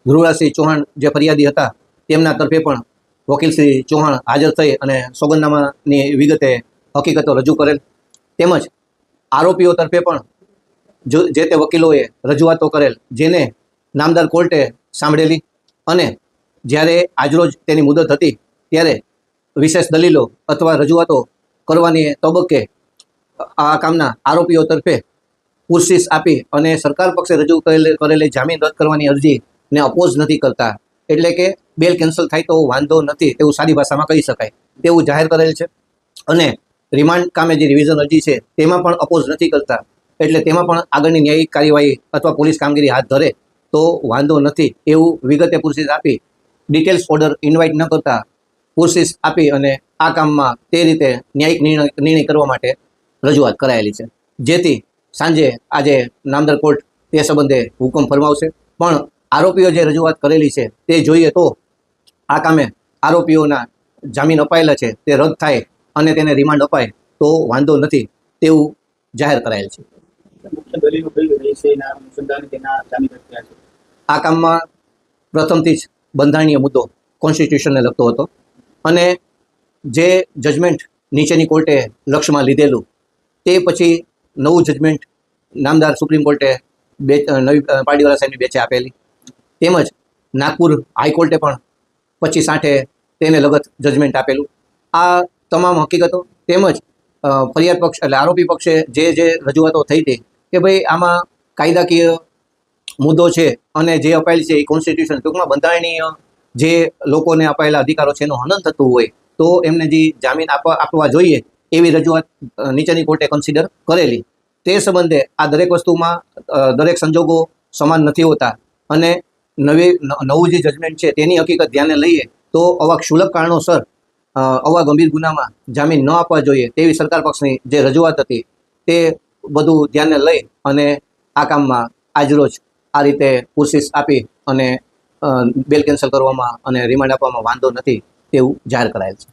ધ્રુવરાજસિંહ ચૌહાણ જે ફરિયાદી હતા તેમના તરફે પણ વકીલ શ્રી ચૌહાણ હાજર થઈ અને સોગંદનામાની વિગતે હકીકતો રજૂ કરેલ, તેમજ આરોપીઓ તરફે પણ જે તે વકીલોએ રજૂઆતો કરેલ, જેને નામદાર કોર્ટે સાંભળેલી અને જ્યારે આજરોજ તેની મુદત હતી ત્યારે વિશેષ દલીલો અથવા રજૂઆતો કરવાની તબક્કે આ કામના આરોપીઓ તરફે પૂરશીશ આપી અને સરકાર પક્ષે રજૂ કરેલી જામીન રદ કરવાની અરજીને અપોઝ નથી કરતા, એટલે કે બેલ કેન્સલ થાય તો વાંધો નથી તેવું સાદી ભાષામાં કહી શકાય તેવું જાહેર કરેલ છે. અને રિમાન્ડ કામે જે રિવિઝન અરજી છે તેમાં પણ અપોઝ નથી કરતા, એટલે તેમાં પણ આગળની ન્યાયિક કાર્યવાહી અથવા પોલીસ કામગીરી હાથ ધરે તો વાંધો નથી એવું વિગતે પૂરશીશ આપી ડિટેલ્સ ઓર્ડર ઇન્વાઇટ ન કરતા પૂરશીશ આપી અને આ કામમાં તે રીતે ન્યાયિક નિર્ણય કરવા માટે રજૂઆત કરાયેલી છે, જેથી સાંજે આજે નામદાર કોર્ટ તે સંબંધે હુકમ ફરમાવશે. પણ આરોપીઓ જે રજૂઆત કરેલી છે તે જોઈએ તો આ કામે આરોપીઓના જામીન અપાયેલા છે તે રદ થાય અને તેને રિમાન્ડ અપાય તો વાંધો નથી તેવું જાહેર કરાયેલ છે. આ કામમાં પ્રથમથી જ બંધારણીય મુદ્દો કોન્સ્ટિટ્યુશનને લગતો હતો અને જે જજમેન્ટ નીચેની કોર્ટે લક્ષ્યમાં લીધેલું તે પછી નવું જજમેન્ટ નામદાર સુપ્રીમ કોર્ટે નવી પારડીવાલા સાહેબની બેચે આપેલી, તેમજ નાગપુર હાઈકોર્ટે પણ 25/8 તેને લગત જજમેન્ટ આપેલું. આ તમામ હકીકતો તેમજ ફરિયાદ પક્ષ એટલે આરોપી પક્ષે જે રજૂઆતો થઈ હતી કે ભાઈ આમાં કાયદાકીય મુદ્દો છે અને જે અપાયેલ છે એ કોન્સ્ટિટ્યુશન ટૂંકમાં બંધારણીય જે લોકોને અપાયેલા અધિકારો છે એનું હનન થતું હોય તો એમને જે જામીન આપવા જોઈએ એવી રજૂઆત નીચેની કોર્ટે કન્સિડર કરેલી. તે સંબંધે આ દરેક વસ્તુમાં દરેક સંજોગો સમાન નથી હોતા અને નવું જે જજમેન્ટ છે તેની હકીકત ધ્યાને લઈએ તો આવા ક્ષુલ્લક કારણોસર આવા ગંભીર ગુનામાં જામીન ન આપવા જોઈએ તેવી સરકાર પક્ષની જે રજૂઆત હતી તે બધું ધ્યાને લઈ અને આ કામમાં આજરોજ આ રીતે પૂરશીશ આપી અને બેલ કેન્સલ કરવામાં અને રિમાન્ડ આપવામાં વાંધો નથી તેવું જાહેર કરાયેલ છે.